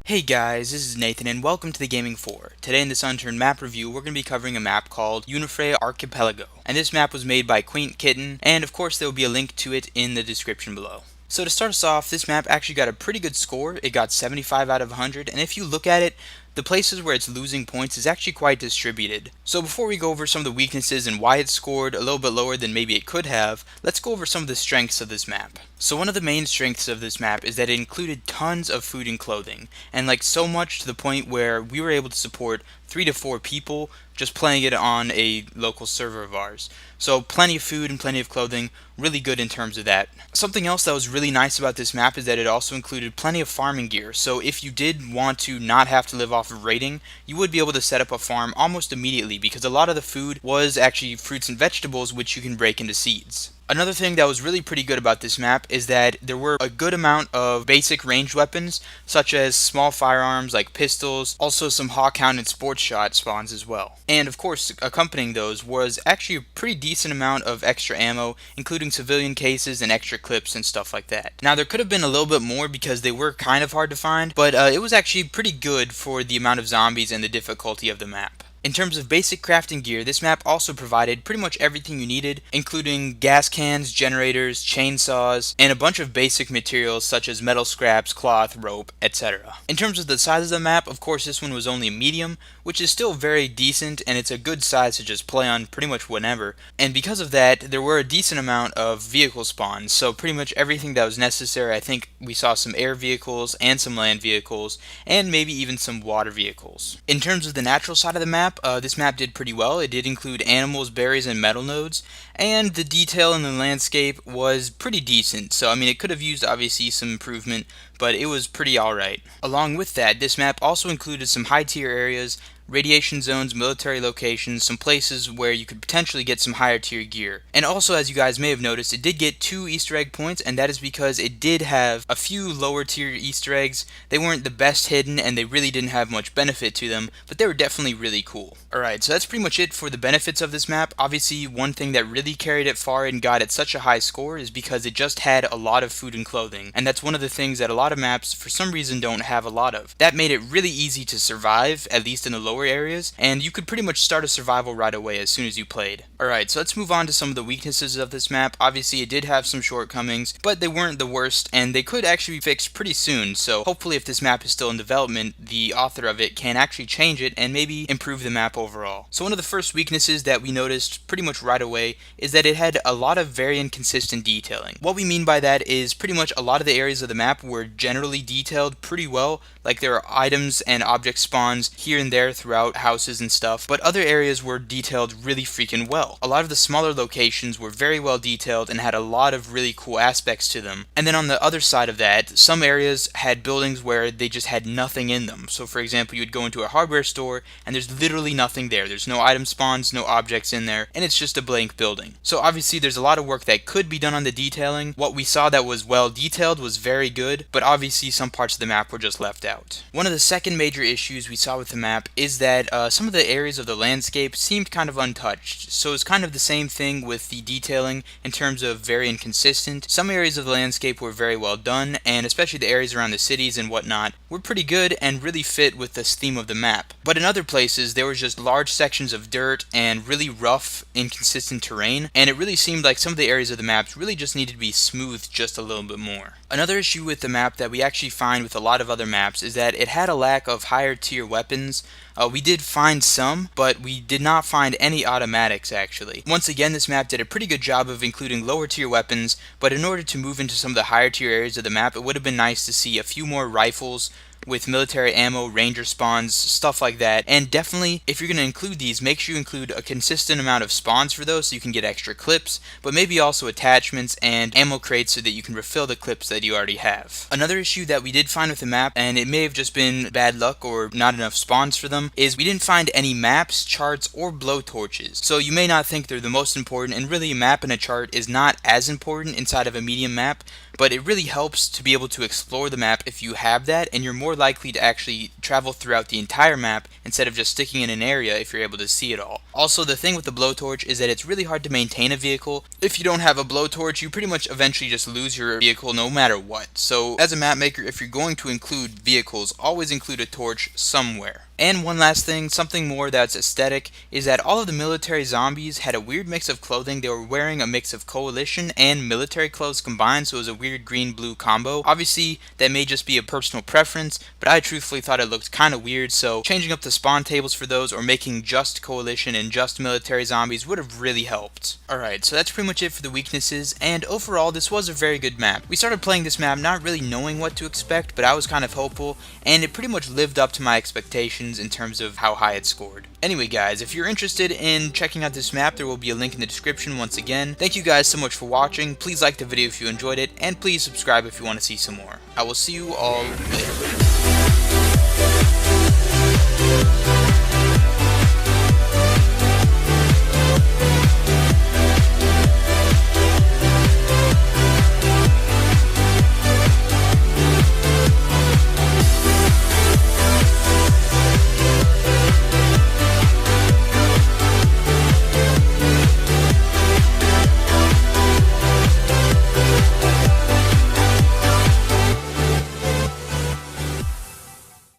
Hey guys, this is Nathan and welcome to the Gaming 4. Today in this Unturned map review, we're going to be covering a map called Unifrey Archipelago. And this map was made by Quaintkitten, and of course there will be a link to it in the description below. So to start us off, this map actually got a pretty good score. It got 75 out of 100, and if you look at it, the places where it's losing points is actually quite distributed. So before we go over some of the weaknesses and why it scored a little bit lower than maybe it could have, let's go over some of the strengths of this map. So one of the main strengths of this map is that it included tons of food and clothing, and like so much to the point where we were able to support 3 to 4 people just playing it on a local server of ours. So plenty of food and plenty of clothing, really good in terms of that. Something else that was really nice about this map is that it also included plenty of farming gear, so if you did want to not have to live off of raiding, you would be able to set up a farm almost immediately because a lot of the food was actually fruits and vegetables which you can break into seeds. Another thing that was really pretty good about this map is that there were a good amount of basic ranged weapons, such as small firearms like pistols, also some hawkhound and sports shot spawns as well. And of course, accompanying those was actually a pretty decent amount of extra ammo, including civilian cases and extra clips and stuff like that. Now there could have been a little bit more because they were kind of hard to find, but it was actually pretty good for the amount of zombies and the difficulty of the map. In terms of basic crafting gear, this map also provided pretty much everything you needed, including gas cans, generators, chainsaws, and a bunch of basic materials such as metal scraps, cloth, rope, etc. In terms of the size of the map, of course this one was only medium, which is still very decent, and it's a good size to just play on pretty much whenever. And because of that, there were a decent amount of vehicle spawns, so pretty much everything that was necessary. I think we saw some air vehicles and some land vehicles, and maybe even some water vehicles. In terms of the natural side of the map, this map did pretty well. It did include animals, berries, and metal nodes, and the detail in the landscape was pretty decent. So I mean, it could have used obviously some improvement, but it was pretty alright. Along with that, this map also included some high tier areas, radiation zones, military locations, some places where you could potentially get some higher tier gear. And also, as you guys may have noticed, it did get 2 Easter egg points, and that is because it did have a few lower tier Easter eggs. They weren't the best hidden, and they really didn't have much benefit to them, but they were definitely really cool. Alright, so that's pretty much it for the benefits of this map. Obviously, one thing that really carried it far and got it such a high score is because it just had a lot of food and clothing, and that's one of the things that a lot of maps for some reason don't have a lot of. That made it really easy to survive, at least in the lower areas, and you could pretty much start a survival right away as soon as you played. Alright, so let's move on to some of the weaknesses of this map. Obviously it did have some shortcomings, but they weren't the worst, and they could actually be fixed pretty soon, so hopefully if this map is still in development, the author of it can actually change it and maybe improve the map overall. So one of the first weaknesses that we noticed pretty much right away is that it had a lot of very inconsistent detailing. What we mean by that is pretty much a lot of the areas of the map were generally detailed pretty well, like there are items and object spawns here and there throughout houses and stuff, but other areas were detailed really freaking well. A lot of the smaller locations were very well detailed and had a lot of really cool aspects to them. And then on the other side of that, some areas had buildings where they just had nothing in them. So for example, you would go into a hardware store and there's literally nothing there. There's no item spawns, no objects in there, and it's just a blank building. So obviously there's a lot of work that could be done on the detailing. What we saw that was well detailed was very good, but obviously some parts of the map were just left out. One of the second major issues we saw with the map is that some of the areas of the landscape seemed kind of untouched. So it's kind of the same thing with the detailing in terms of very inconsistent. Some areas of the landscape were very well done, and especially the areas around the cities and whatnot were pretty good and really fit with this theme of the map. But in other places there was just large sections of dirt and really rough, inconsistent terrain, and it really seemed like some of the areas of the maps really just needed to be smoothed just a little bit more. Another issue with the map that we actually find with a lot of other maps is that it had a lack of higher tier weapons. We did find some, but we did not find any automatics actually. Once again, this map did a pretty good job of including lower tier weapons, but in order to move into some of the higher tier areas of the map, it would have been nice to see a few more rifles with military ammo, ranger spawns, stuff like that. And definitely, if you're going to include these, make sure you include a consistent amount of spawns for those so you can get extra clips, but maybe also attachments and ammo crates so that you can refill the clips that you already have. Another issue that we did find with the map, and it may have just been bad luck or not enough spawns for them, is we didn't find any maps, charts, or blowtorches. So you may not think they're the most important, and really a map and a chart is not as important inside of a medium map, but it really helps to be able to explore the map if you have that, and you're more likely to actually travel throughout the entire map instead of just sticking in an area if you're able to see it all. Also, the thing with the blowtorch is that it's really hard to maintain a vehicle. If you don't have a blowtorch, you pretty much eventually just lose your vehicle no matter what. So as a map maker, if you're going to include vehicles, always include a torch somewhere. And one last thing, something more that's aesthetic, is that all of the military zombies had a weird mix of clothing. They were wearing a mix of coalition and military clothes combined, so it was a weird green-blue combo. Obviously, that may just be a personal preference, but I truthfully thought it looked kind of weird, so changing up the spawn tables for those or making just coalition and just military zombies would have really helped. Alright, so that's pretty much it for the weaknesses, and overall this was a very good map. We started playing this map not really knowing what to expect, but I was kind of hopeful, and it pretty much lived up to my expectations in terms of how high it scored. Anyway guys, if you're interested in checking out this map, there will be a link in the description once again. Thank you guys so much for watching. Please like the video if you enjoyed it, and please subscribe if you want to see some more. I will see you all later.